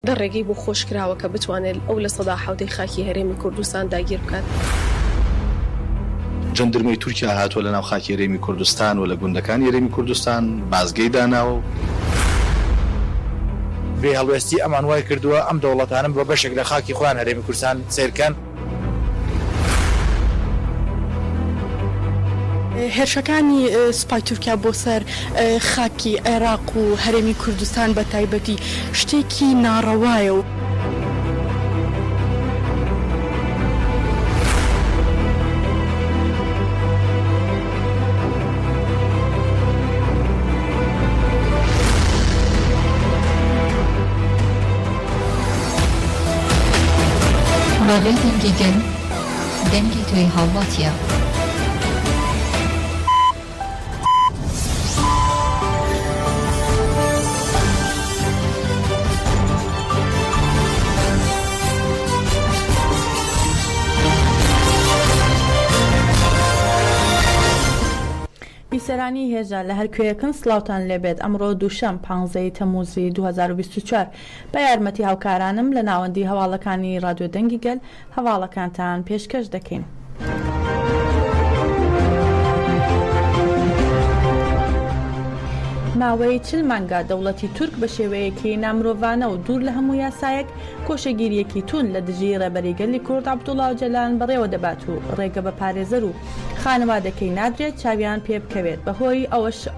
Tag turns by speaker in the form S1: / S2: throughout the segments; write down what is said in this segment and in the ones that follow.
S1: دەڕێگەی بۆ خۆشکراوە کە بتوانێت ئەو لە سەدا حەوتەی خاکی هەرێمی کوردستان داگیر بکات.
S2: جەندەرمەی تورکیا هاتووە لە ناو خاکی هەرێمی کوردستان و لە گوندەکانی هەرێمی کوردستان بازگەی داناوە.
S3: بێ هەڵوێستی ئەمان وای کردووە ئەم دەوڵەتانم بە بەشێک لە خاکی خۆیان هەرێمی کوردستان سیرکەن.
S4: هێرشەکانی سوپای تورکیا بۆ سەر خاکی عێراق و هەرێمی کوردستان بە تایبەتی شتێکی ناڕەوایە و
S5: ڕێگەی دەنگی گەل دەنگی توی هاوڵاتیە.
S6: بیسەرانی هێژە لە هەرکوێیەکن سڵاوتان لێبێت. ئەمڕۆ دووشەم 15 تەموزی 2024 بە یارمەتی هاوکارانم لە ناوەندی هەواڵەکانی ڕادیۆ دەنگی گەل هەواڵەکانتان پێشکەش دەکەین. ماوەی 40 مانگە دەوڵەتی تورک بە شێوەیەکی نامرۆڤانە و دوور لە هەموو یاسایەک کۆشەگیریەکی تون لە دژی ڕێبەری گەلی کورد عەبدوڵڵا ئۆجەلان بەڕێوە دەبات و ڕێگە بە پارێزەر و خانەوادەکەی نادرێت چاویان پێ بکەوێت. بەهۆی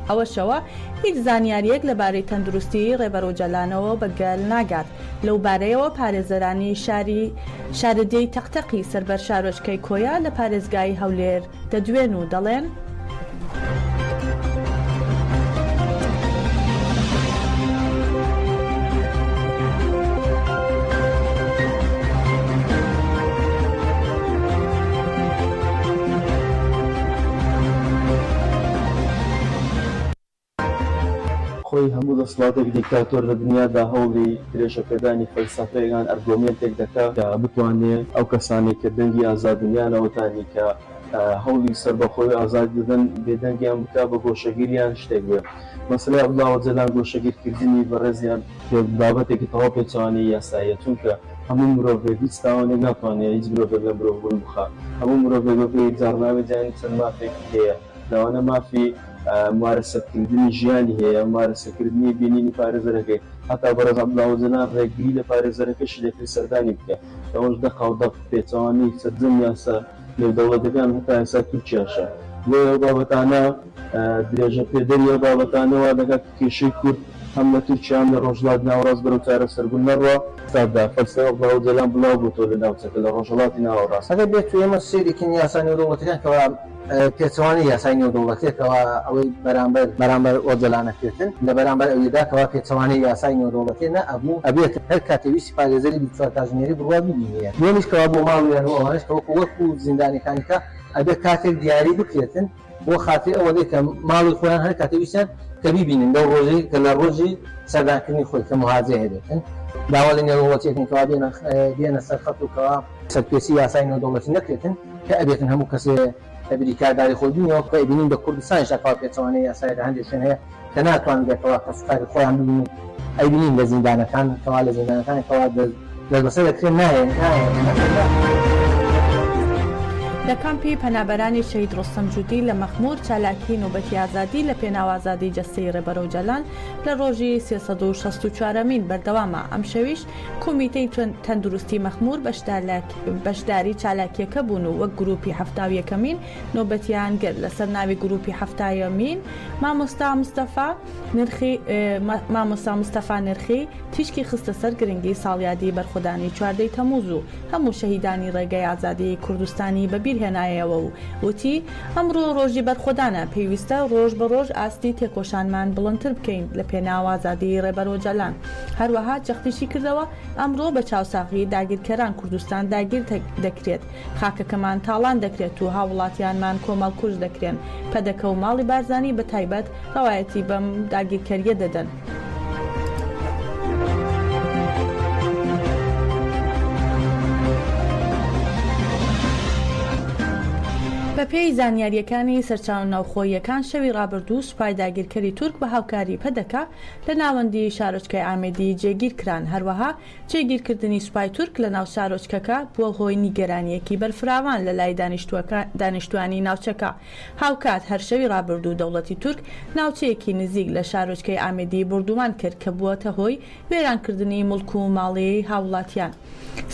S6: ئەوەشەوە هیچ زانیاریەک لەبارەی تەندروستی ڕێبەر ئۆجەلانەوە بەگەل ناگات. لەو بارەیەوە پارێزەرانی شارەدەی تەقتەقی سەربەر شارۆچکەی کۆیا لە پارێزگای هەولێر دەدوێن و دەڵێن
S7: خۆی هەموو دەسڵاتێک دیکتاتۆر لە دنیادا هەوڵی درێژەپێدانی فەلسەفەیەکان ئەرگۆمێنتێک دەکات کە بتوانێت ئەو کەسانی کە دەنگی ئازادنیانەوەتانی کە هەوڵی سەربەخۆی ئازاد دەدەن بێدەنگیان بکات بە گۆشەگیریان شتێک بێت. مەسەلەی عەبدوڵڵا ئۆجەلان گۆشەگیرکردنی بەڕێزیان بابەتێکی تەواو پێچەوانەی یاساییە، چونکە هەموو مرۆڤێک هیچ تاوانێک ناتوانێت هیچ مرۆڤێک لە مرۆڤ بوون بخات. هەموو مرۆڤێک بەپێی جارنامەی جیهانی چەند مافێکی هەیە، لەوانە مافی مارەسەکردنی ژیانی هەیە، مارەسەکردنی بینینی پارێزەرەکەی، هەتا بەڕێز عەبدوڵڵا ئۆجەلان ڕێگری لە پارێزەرەکەشی لەکری سەردانی بکە. ئەوەش دەقاودەق پێچەوانی سەرجەم یاسا لە دەوڵەتەکان هەتا ئێستا تورکیاشە. بۆ بابەتانە درێژە پێدەری ئەو بابەتانەوە دەکات کێشەی کورد هەم لە تورکیا هەم لە ڕۆژهەڵاتی ناوەڕاست بەرەو چارەسەربوون نەڕوا. سادا فەلسەفەی عەبدوڵڵا ئۆجەلان بڵاو بووتەوە لە ناوچەکە لە ڕۆژهەڵاتی ناوەڕاست.
S8: ئەگەر بێت ئێمە سێرێکی یاسای نێودەوڵەتیەکان کەوا پێچەوانی یاسای نێودەوڵەتیەکەوە ئەوەی بەرامبەر ئۆجەلانەکرێتن لە بەرامبەر ئەوەیداکەوە پێچەوانی یاسای نێودەوڵەتی نەبوو ئەبێت هەر کاتێویستی پارێزەری 24 کاتژمێری بڕوا ببینێت. دوێنیش کەوا بۆ ماڵوێنەوە ئەوانش کە وەکو زیندانیەکانی کە ئەبێت کاتێک دیاری بکرێتن بۆ خاطر ئەوەی کە ماڵی خۆیان هەر کاتێویستیان کە بیبینن لەو ڕۆژەی کە لە ڕۆژی سەردانکردنی خۆی کە مهاجر هەبێتن داوا لە نێودەوڵەتیەکەن کەوا بێنە سەر خەت و کەوا سەرپێچی یاسای نێودەوڵەتی نەکرێتن کە ئەبێتن هەموو کەسێ بریکارداری خۆی بینەوە کە ئەبینین بە کوردستانیش ئەکا پێچەوانەی یاسای لە هەندێک شوێن هەیە کە ناتوانن بێتەوە کەسوکاری خۆیان ببینن ئەیبینین لە زیندانەکان کەوا لە زیندانەکانی کەوا دەست بەسەر دەکرێن نایەن.
S6: لە کامپی پەنابەرانی شەهید ڕۆستەم جوودی لە مەخمور چالاکی نوبەتی ئازادی لە پێناوازادی جەستەی ڕێبەر ئۆجەلان لە ڕۆژی 364مین بەردەوامە. ئەم شەویش کۆمیتەی تەندروستی مەخمور بەشداری چالاکیەکە بوون و وەک گروپی هەفتاویەکەمین نۆبەتیان گرت. لەسەر ناوی گروپی هەفتایەمین مامۆستا مستەفا نرخی تیشکی خستە سەر گرنگی ساڵیادی بەرخۆدانی 14 تەموز و هەموو شەهیدانی ڕێگەی ئازادی کوردستانی بەبیر هێنایەوە و وتی ئەمڕۆ ڕۆژی بەرخۆدانە پێویستە ڕۆژ بە ڕۆژ ئاستی تێکۆشانمان بڵندتر بکەین لە پێناو ئازادی ڕێبەر ئۆجەلان. هەروەها جەختیشی کردەوە ئەمڕۆ بە چاوساغی داگیرکەران کوردستان داگیر دەکرێت، خاکەکەمان تاڵان دەکرێت و هاوڵاتیانمان کۆمەڵ کوژ دەکرێن. پەدەکە و ماڵی بارزانی بە تایبەت ڕەوایەتی بەم داگیرکەریە دەدەن. بە پێی زانیاریەکانی سەرچاو ناوخۆییەکان شەوی ڕابردوو سوپای داگیرکەری تورک بە هاوکاری پەدەکە لە ناوەندی شارۆچکەی ئامێدی جێگیر کران. هەروەها جێگیرکردنی سوپای تورک لە ناو شارۆچکەکە بووە هۆی نیگەرانیەکی بەرفراوان لە لای دانیشتوانی ناوچەکە. هاوکات هەر شەوی ڕابردوو دەوڵەتی تورک ناوچەیەکی نزیک لە شارۆچکەی ئامێدی بردومان کرد کە بووەتە هۆی وێرانکردنی مڵک و ماڵی هاوڵاتیان.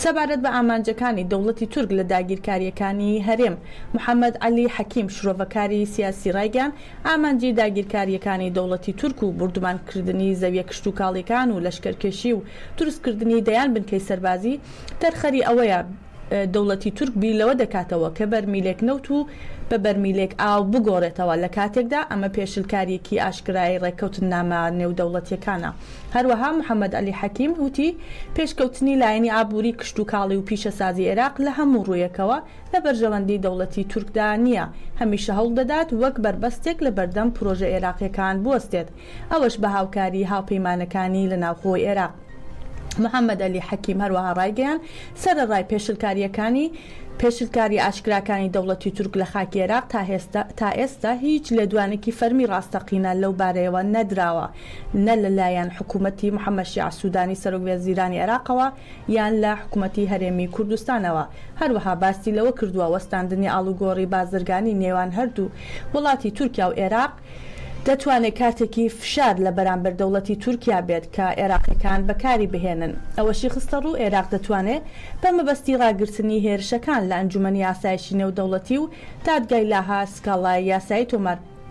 S6: سەبارەت بە ئامانجەکانی دەوڵەتی تورک لە داگیرکاریەکانی هەرێم، محەممەد علی حەکیم شرۆڤەکاری سیاسی ڕایگەان ئامانجی داگیرکاریەکانی دەوڵەتی تورک و بردومانکردنی زەویە کشت و کاڵیەکان و لەشکەرکێشی و دروستکردنی دەیان بنکەی سەربازی دەرخەری ئەوەیە دەوڵەتی تورک بیلەوە دەکاتەوە کە بەرمیلێک نەوت و بە بەرمیلێک ئاو بگۆڕێتەوە لە کاتێکدا ئەمە پێشلکاریەکی ئاشکرایی ڕێککەوتن نامە نێودەوڵەتیەکانە. هەروەها محەممەد علی حەکیم وتی پێشکەوتنی لایەنی ئابووری کشت و کاڵی و پیشەسازی عێراق لە هەموو ڕوویەکەوە لە بەرژەوەندی دەوڵەتی تورکدا نییە، هەمیشە هەوڵ دەدات وەک بربەستێک لە بەردەم پرۆژە عێراقیەکان بوەستێت، ئەوەش بە هاوکاری هاوپەیمانەکانی لە ناوخۆی عێراق. محەممەد علی حەکیم هەروەها ڕایگەیان سەرەڕای پێشلکاری ئاشکراکانی دەوڵەتی تورک لە خاکی عێراق تا ئێستا هیچ لێدوانێکی فەرمی ڕاستەقینە لەو بارەیەوە نەدراوە، نە لەلایەن حکوومەتی محەممەد شیع سوودانی سەرۆکوێزیرانی عێراقەوە یان لە حکوومەتی هەرێمی کوردستانەوە. هەروەها باسی لەوە کردووە وەستاندنی ئاڵوگۆڕی بازرگانی نێوان هەردوو وڵاتی تورکیا و عێراق دەتوانێت کاتێکی فشار لە بەرامبەر دەوڵەتی تورکیا بێت کە عێراقیەکان بەکاری بهێنن. ئەوەشی خستە ڕوو عێراق دەتوانێت بە مەبەستی ڕاگررتنی هێرشەکان لە ئەنجومەنی یاسایشی نێودەوڵەتی و دادگای لاها سکاڵای یاسایی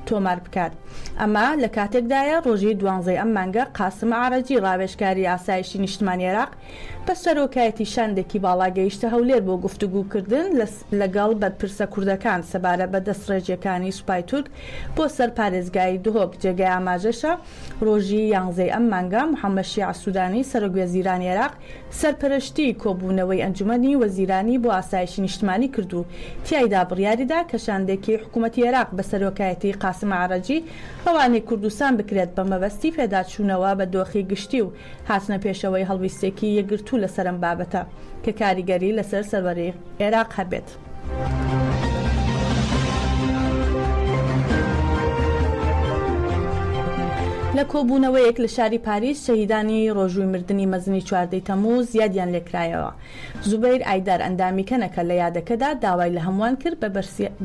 S6: تۆمار بکات. ئەمە لە کاتێکدایە ڕۆژی 12 ئەم مانگە قاسم عارەجی ڕاوێژکاری ئاسایشی نیشتمانی عێراق بە سەرۆکایەتی شاندێکی باڵاگەیشتە هەولێر بۆ گفتوگوکردن لەگەڵ بەرپرسە کوردەکان سەبارە بە دەستڕێژیەکانی سوپای تورک بۆ سەر پارێزگای دهۆک. جێگای ئاماژەشە ڕۆژی 11 ئەم مانگە محەممەد شیع سوودانی سەرۆکوێزیرانی عێراق سەرپەرشتی کۆبوونەوەی ئەنجومەنی وەزیرانی بۆ ئاسایشی نیشتمانی کردو. تیایدا بڕیاریدا کە شاندێکی حکوومەتی عێراق بە سەرۆکایەتی قاسم عارەجی ڕەوانەی کوردستان بکرێت بە مەبەستی پێداچوونەوە بە دۆخی گشتی و هاتنە پێشەوەی هەڵویستێکی یەکگرتوو لەسەر ئەم بابەتە کە کاریگەری لەسەر سەروەری عێراق هەبێت. لە کۆبوونەوەیەک لە شاری پاریس شەهیدانی ڕۆژووی مردنی مەزنی 14 تەمووز یادیان لێکرایەوە. زوبەیر ئایدار ئەندامی کەنەکە لە یادەکەدا داوای لە هەمووان کرد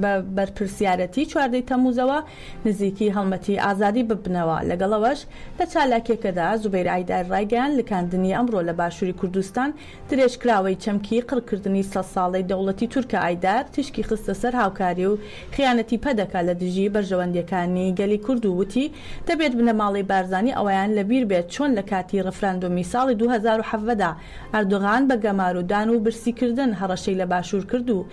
S6: بە بەرپرسیارەتی 14 تەمووزەوە نزیکی هەڵمەتی ئازادی ببنەوە. لەگەڵەوەش لە چالاکێکەدا زوبەیر ئایدار ڕایگەیان لەکاندنی ئەمڕۆ لە باشووری کوردستان درێژکراوەی چەمکی قڕکردنی 100 ساڵەی دەوڵەتی تورکە. ئایدار تشکی خستە سەر هاوکاری و خیانەتی پەدەکە لە دژی بەرژەوەندیەکانی گەلی کورد و وتی دەبێت بنە ماڵی بارزانی ئەویان لەبیر بێت چۆن لە کاتی ڕفراندۆمی ساڵی 2017دا ئەردۆغان بە گەمارودان و برسیکردن هەڕەشەی لە باشوور کرد و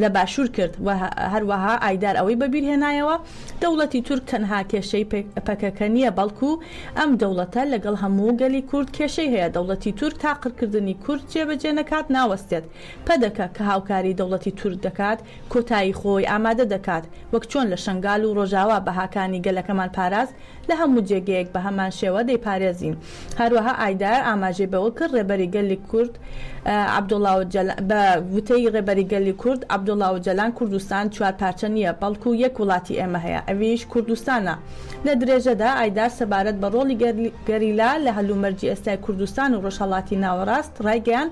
S6: لە باشوور کرد و هەروەها ئایدار ئەوەی بەبیرهێنایەوە دەوڵەتی تورک تەنها کێشەی پەکەکە نییە بەڵکو ئەم دەوڵەتە لەگەڵ هەموو گەلی کورد کێشەی هەیە. دەوڵەتی تورک تاقرکردنی کورد جێبەجێ نەکات ناوەستێت. پەدەکە کە هاوکاری دەوڵەتی تورک دەکات کۆتایی خۆی ئامادە دەکات وەک چۆن لە شنگال و ڕۆژاوا بەهاکانی گەلەکەمان پاراز لە هەموو جێگەیەک بە هەمان شێوە دەیپارێزین. هەروەها ئایدار ئاماژەی بەوە کرد ڕێبەری گەلی کورد بە وتەی ڕێبەری گەلی کورد عەبدوڵڵا ئۆجەلان کوردستان 4 پارچە نییە بەڵکو یەک وڵاتی ئێمە هەیە، ئەویش کوردستانە. لە درێژەدا ئایدار سەبارەت بە ڕۆڵی گەریلا لە هەلومەرجی ئێستای کوردستان و ڕۆژهەڵاتی ناوەڕاست ڕایگەیان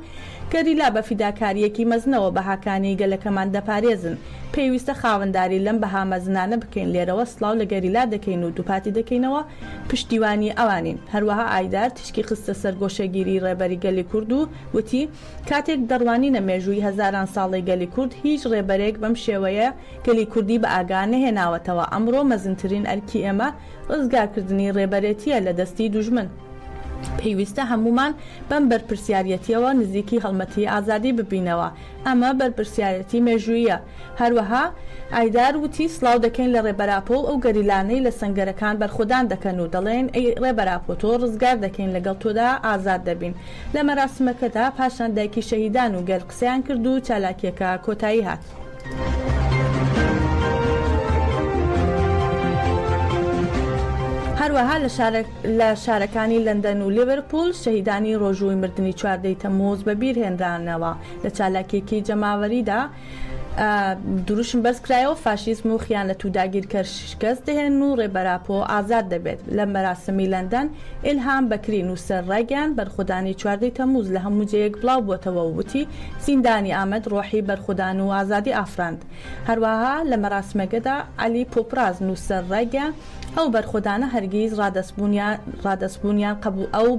S6: گەریلا بە فیداکاریەکی مەزنەوە بەهاکانی گەلەکەمان دەپارێزن. پێویستە خاوەنداری لەم بەها مەزنانە بکەین. لێرەوە سڵاو لە گەریلا دەکەین و دووپاتی دەکەینەوە پشتیوانی ئەوانین. هەروەها ئایدار تشکی خستە سەر گۆشەگیری ڕێبەری گەلی کورد و وتی کاتێک دەڕوانینە مێژووی هەزاران ساڵی گەلی کورد هیچ ڕێبەرێک بەم شێوەیە گەلی کوردی بە ئاگا نەهێناوەتەوە. ئەمڕۆ مەزنترین ئەرکی ئێمە ڕزگارکردنی ڕێبەرێتیە لە دەستی دوژمن. پێویستە هەمومان بەم بەرپرسیارەتیەوە نزیکی هەڵمەتی ئازادی ببینەوە. ئەمە بەرپرسیارەتی مێژوویە. هەروەها ئایدار وتی سڵاو دەکەین لە ڕێبەراپۆ ئەو گەریلانەی لە سنگەرەکان بەرخۆدان دەکەن و دەڵێن ئەی ڕێبەراپۆ تۆ ڕزگار دەکەین لەگەڵ تۆدا ئازاد دەبین. لە مەراسمەکەدا پاشان دایکی شەهیدان و گەل قسەیان کرد و چالاکیەکە کۆتایی هات. هەروەها لە شارەکانی لەندەن و لیڤەرپول شەهیدانی ڕۆژووی مردنی 14 تەمووز بەبیرهێنرانەوە. لە چالاکیەکی جەماوەریدا دروشم بەرزکرایەوە فاشیزم و خیانەت و داگیرکەر شکست دەهێن و ڕێبەراپۆ ئازاد دەبێت. لە مەراسمی لەندەن ئیلهام بەکرین و سەرڕایگەیان بەرخۆدانی 14 تەمووز لە هەموو جەیەک بڵاو بووەتەوە و وتی زیندانی ئامەد ڕۆحی بەرخۆدان و ئازادی ئافراند. هەروەها لە مەراسمەکەدا عەلی پۆپرازن و سەرڕایگەیان ئەو بەرخۆدانە هەرگیز ڕادەستبوونیان ئەو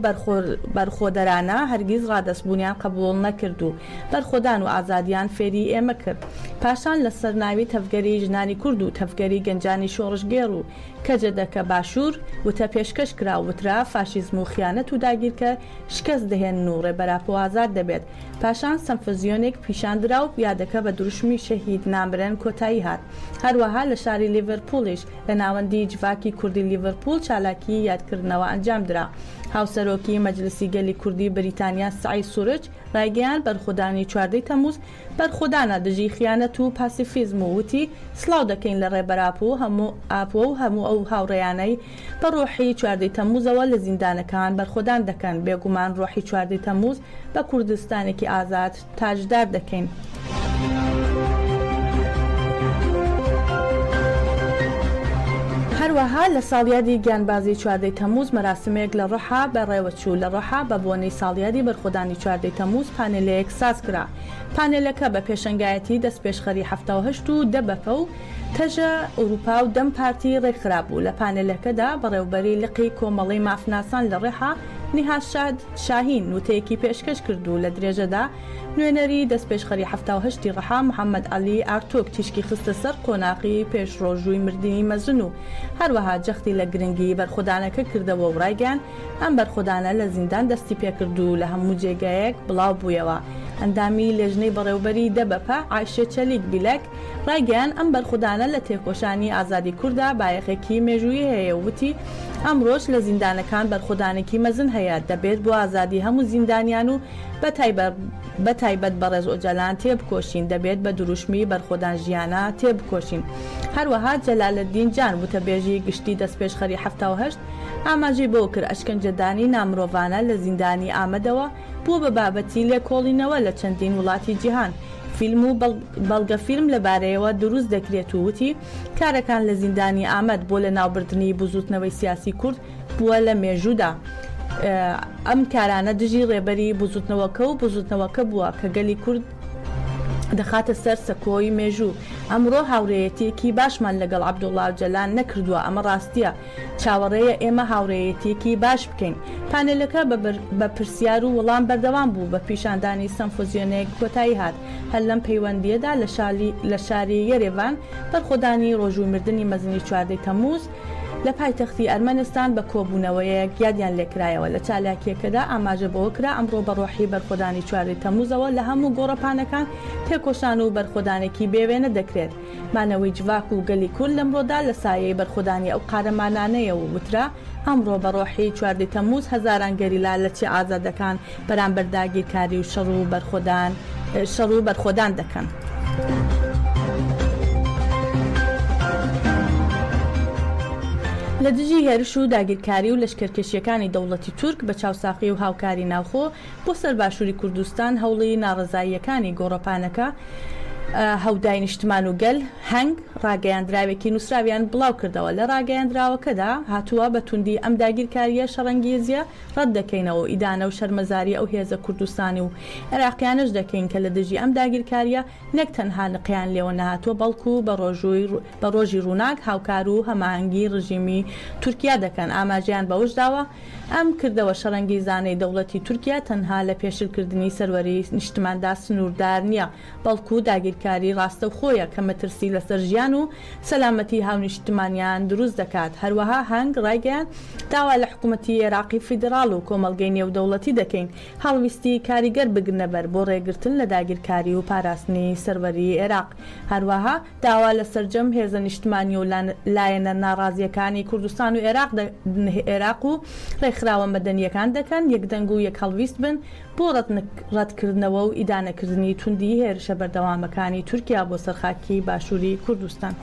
S6: بەرخۆدەرانە هەرگیز ڕادەستبوونیان قبول نەکرد و بەرخۆدان و ئازادیان فێری ئێمە کرد. پاشان لە سەرناوی تەفگەری ژنانی کورد و تەفگەری گەنجانی شۆڕژگێڕ و کەجەدەکە باشوور وتە پێشکەش کرا وترا فاشیزم و خیانەت و داگیرکە شکست دەهێن و ڕێبەراپۆ ئازاد دەبێت. پاشان سەمفۆزیۆنێک پیشاندرا و یادەکە بە دروشمی شەهید نامبرێن کۆتایی هات. هەروەها لە شاری لیڤەرپوڵیش لە ناوەندی جڤاکی کوردی لیڤەرپوڵ چالاکی یادکردنەوە ئەنجام درا. هاوسەرۆکی مەجلسی گەلی کوردی بریتانیا سعی سوورج ڕایگەیان بەرخۆدانی 14 تەمووز بەرخۆدانە دژی خیانەت و پاسیفیزم و وتی سڵاو دەکەین لە ڕێبەراپۆ ئاپۆ و هەموو ئەو هاوڕێیانەی بە ڕۆحی 14 تەمووزەوە لە زیندانەکان بەرخۆدان دەکەن. بێگومان ڕۆحی 14 تەمووز بە کوردستانێکی ئازاد تاجدار دەکەین. هەروەها لە ساڵیادی گیانبازی 14 تەمووز مەراسمێک لە ڕەحا بە ڕێوەچوو لە ڕەحا بە بۆنەی ساڵیادی بەرخۆدانی 14 تەمووز پانێلەیەک ساز کرا. پانێلەکە بە پێشەنگایەتی دەست پێشخەری 78 و دەبەفە و تەژە ئەوروپا و دەم پارتی ڕێکخرا بوو. لە پانێلەکەدا بەڕێوبەری لقی کۆمەڵی مافناسان لە ڕێحا نیها شاهین وتەیەکی پێشکەش کردو. لە درێژەدا نوێنەری دەست پێشخەری 78 ڕەحا محەممەد عەلی ئارتۆک تیشکی خستە سەر قۆناقی پێشڕۆژووی مردنی مەزن و هەروەها جەختی لە گرنگی بەرخۆدانەکە کردەوە و ڕایگەیان ئەم بەرخۆدانە لە زیندان دەستی پێکرد و لە هەموو جێگایەک بڵاو بوویەوە. ئەندامی لێژنەی بەڕێوبەری دەبەپە عایشە چەلیک بیلەک ڕایگەیان ئەم بەرخۆدانە لە تێکۆشانی ئازادی کووردا بایەخێکی مێژووی هەیە وتی ئەمڕۆژ لە زیندانەکان بەرخۆدانێکی مەزن هەیە دەبێت بۆ ئازادی هەموو زیندانیان و بە تایبەت بەڕێز ئۆجەلان تێبکۆشین دەبێت بە دروشمی بەرخۆدان ژیانە تێبکۆشین. هەروەها جەلالەدین جان وتەبێژی گشتی دەست پێشخەری 78 ئاماژەی بۆ کرد ئەشکەنجەدانی نامرۆڤانە لە زیندانی ئامەدەوە بوو بە بابەتی لێکۆڵینەوە لە چەندین وڵاتی جیهان. فیلم و بەڵگە فیلم لەبارەیەوە دروست دەکرێت و وتی کارەکان لە زیندانی ئامەد بۆ لە ناوبردنی بزوتنەوەی سیاسی کورد بووە لە مێژوودا. ئەم کارانە دژی ڕێبەری بزوتنەوەکە و بزوتنەوەکە بووە کە گەلی کورد دەخاتە سەر سەکۆی مێژوو. ئەمڕۆ هاوڕێیەتێکی باشمان لەگەڵ عەبدوڵڵا ئۆجەلان نەکردووە. ئەمە ڕاستیە. چاوەڕێیە ئێمە هاوڕێیەتێکی باش بکەین. پانێلەکە بە پرسیار و وەڵام بەردەوام بوو بە پیشاندانی سەمفۆزیۆنێک کۆتایی هات. هەر لەم پەیوەندیەدا لە شاری یەرێڤان بەرخۆدانی ڕۆژووی مردنی مەزنی 14 تەمووز لە پایتەختی ئەرمەنستان بە کۆبوونەوەیەک یادیان لێکرایەوە. لە چالاکیەکەدا ئاماژە بەوە کرا ئەمڕۆ بەڕۆحی بەرخۆدانی 14 تەمووزەوە لە هەموو گۆڕەپانەکان تێکۆشان و بەرخۆدانێکی بێوێنە دەکرێت. مانەوەی جڤاک و گەلی کورد لەمڕۆدا لە سایەی بەرخۆدانی ئەو قارەمانانەیە و وترا ئەمڕۆ بەڕۆحی 14 تەمووز هەزاران گەریلا لە چی ئازادەکان بەرامبەر داگیرکاری و شەڕ و بەرخۆدان دەکەن. لە دژی هێرش و داگیرکاری و لەشکرکێشیەکانی دەوڵەتی تورک بە چاوساقی و هاوکاری ناوخۆ بۆ سەر باشووری کوردستان هەوڵی ناڕزاییەکانی گۆڕەپانەکە هەودای نیشتمان و گەل هەنگ ڕاگەیاندراوێکی نووسراویان بڵاو کردەوە. لە ڕاگەیاندراوەکەدا هاتووە بە توندی ئەم داگیرکاریە شەڕەنگێزیە ڕەت دەکەینەوە ئیدانە و شەرمەزاری ئەو هێزە کوردستانی و عێراقیانش دەکەین کە لە دژی ئەم داگیرکاریە نەک تەنها نقیان لێوە نەهاتووە بەڵکو بە ڕۆژی ڕووناک هاوکار و هەماهەنگی ڕژیمی تورکیا دەکەن. ئاماژیان بەوش داوە ئەم کردەوە شەڕەنگیزانەی دەوڵەتی تورکیا تەنها لە پێشلکردنی سەروەری نیشتماندا سنووردار نییە بەڵکو داگیرکاری ڕاستە و خۆیە کە مەترسی لەسەر ژیان و سەلامەتی هاونیشتمانیان دروست دەکات. هەروەها هەنگ ڕایگەیان داوا لە حکوومەتی عێراقی فیدراڵ و کۆمەڵگەی نێودەوڵەتی دەکەین هەڵویستی کاریگەر بگرنەبەر بۆ ڕێگرتن لە داگیرکاری و پاراستنی سەروەری عێراق. هەروەها داوا لە سەرجەم هێزە نیشتمانی و لایەنە ناڕازیەکانی کوردستان و عێراق و ڕێکخراوە مەدەنیەکان دەکەن یەکدەنگ و یەک هەڵویست بن بۆ ڕەتکردنەوە و ئیدانەکردنی توندی هێرشە بەردەوامەکانی تورکیا بۆ سەرخاکی باشووری کوردستان.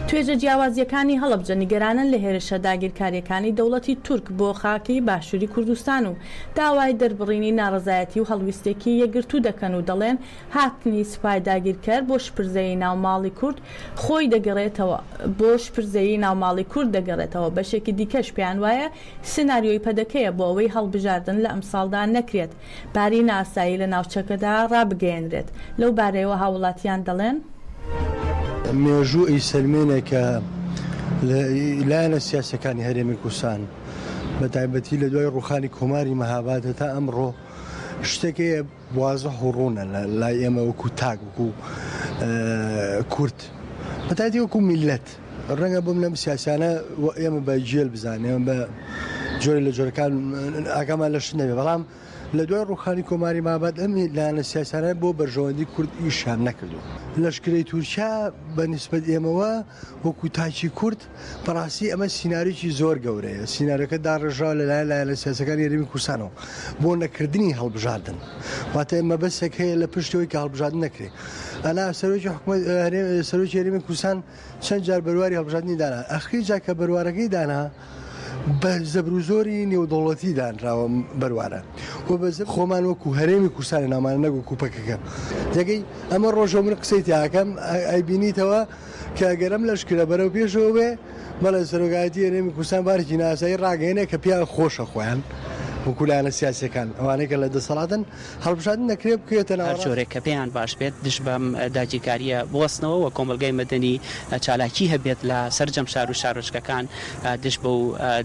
S6: توێژە جیاوازیەکانی هەڵەبجە نیگەرانن لە هێرشە داگیرکاریەکانی دەوڵەتی تورک بۆ خاکی باشووری کوردستان و داوای دەربڕینی ناڕزایەتی و هەڵویستێکی یەکگرتوو دەکەن و دەڵێن هاتنی سوپای داگیرکەر بۆ شپرزەیی ناوماڵی کورد خۆی دەگەڕێتەوە بۆ شپرزەیی ناوماڵی کورد دەگەڕێتەوە بەشێکی دیکەش پێیان وایە سناریۆی پەدەکەیە بۆ ئەوەی هەڵبژاردن لە ئەمساڵدا نەکرێت باری ناسایی لە ناوچەکەدا ڕابگەیەنرێت لەو بارەیەوە هاوڵاتیان دەڵێن
S9: مێژوو ئیسلمێنێکە لایەنە سیاسەکانی هەرێمی کوردستان بە تایبەتی لە دوای ڕوخانی کۆماری مەهابادە تا ئەمڕۆ شتێکەیە وازەح و ڕوونە لای ئێمە وەکو تاک وەکو کورد بەتایبەتی وەکو میلەت ڕەنگە بۆم لەم سیاسانە ئێمە بە جێل بزانێن بە جۆری لە جۆرەکان ئاگامان لە شت نەبێ بەڵام لە دوای ڕوخانی کۆماری مابات ئەم لایەنە سیاسانە بۆ بەرژەوەندی کورد ئیشان نەکردو لەشکرەی تورکیا بە نیسبەت ئێمەوە وەکو تاکی کورد بەڕاستی ئەمە سیناریۆکی زۆر گەورەیە سیناریۆکە داڕژاوە لەلایەن لایەنە سیاسەکانی هەرێمی کوردستانەوە بۆ نەکردنی هەڵبژاردن واتە ئێمە بەسێک هەیە لە پشتەوەی کە هەڵبژاردن نەکرێت ئەنا سەرۆکی هەرێمی کوردستان چەند جار بەرواری هەڵبژاردنی دانا ئەخی جا کە بەروارەکەی دانا بە زەبر و زۆری نێودەوڵەتی دانراوە بەروارە و بە خۆمان وەکو هەرێمی کوردستانی نامانە نەگو کوپەکەکە دەگەی ئەمە ڕۆژە من قسەی تیاکەم ئەیبینیتەوە کە گەرم لەشکرە بەرەو پێشەوە بێ بەڵێ سەرۆکایەتی هەرێمی کوردستان بارێکی ناسایی ڕاگەیەنە کە پیان خۆشە خۆیان وەکو لایەنە سیاسیەکان ئەوانەی کە لە دەسەڵاتن هەڵبژاردن نەکرێ بکرێتە
S10: هەر جۆرێک کە پێیان باش بێت دش بەم داگیرکاریە بوەستنەوە و کۆمەلگای مەدەنی چالاکی هەبێت لە سەرجەم شار و شارۆچکەکان دش بە و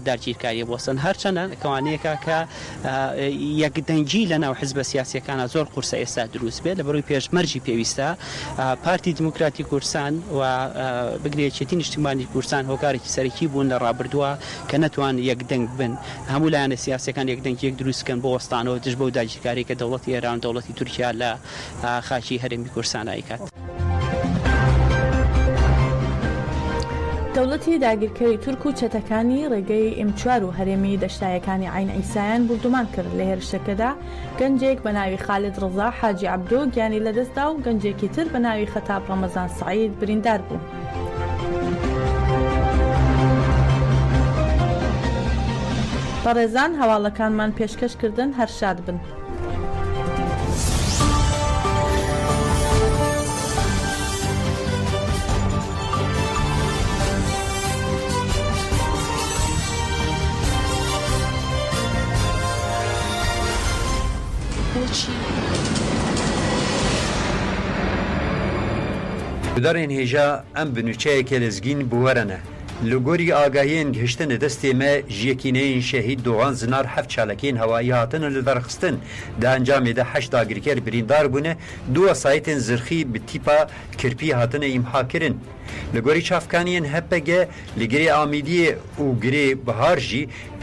S10: داگیرکاریە بوەستن هەرچەندە کەوانەیەکە کە یەکدەنگی لە ناو حیزبە سیاسیەکانە زۆر قورسە ئێستا دروست بێت لەبەرەوەی پێشمەرجی پێویستە پارتی دموکراتی کوردستان و بگرێتێتی نیشتیمانی کوردستان هۆکارێکی سەرەکی بوون لە ڕابردووە کە نەتوان یەکدەنگ بن هەموو لایەنە سیاسەکان یەک دروستکەن بۆ وەستانەوە دژ بە و داگیرکاری کە دەوڵەتی ئێران دەوڵەتی تورکیا لە خاکی هەرێمی کوردستان ئایکات.
S6: دەوڵەتی داگیرکەری تورک و چەتەکانی ڕێگەی ئیم4 و هەرێمی دەشتایەکانی عین ئیسایان بردومان کرد لە هێرشەکەدا گەنجێک بە ناوی خالد ڕزا حاجی عەبدۆ گیانی لەدەستدا و گەنجێکی تر بە ناوی خەتاب ڕەمەزان سەعید بریندار بوو. بەڕێزان هەواڵەکانمان پێشکەشکردن هەر شاد بن.
S11: دەڕێن هێژا ئەم بنوچەیەکە لەزگین بوەرەنە لە گۆری ئاگاهیان گەشتنە دەستێمە ژیەکینەیەن شەهید دوغان زنار هەفت چالەکەین هەوایی هاتنە لە دەرخستن دا ئەنجامێدا هەشت داگیرکەر بریندار بوونە دووە سایتên زرخی bi tîpa kirpî hatine îmhakirin li gorî çavkaniyên HPG li girê Amîdiyê û girê Bihar jî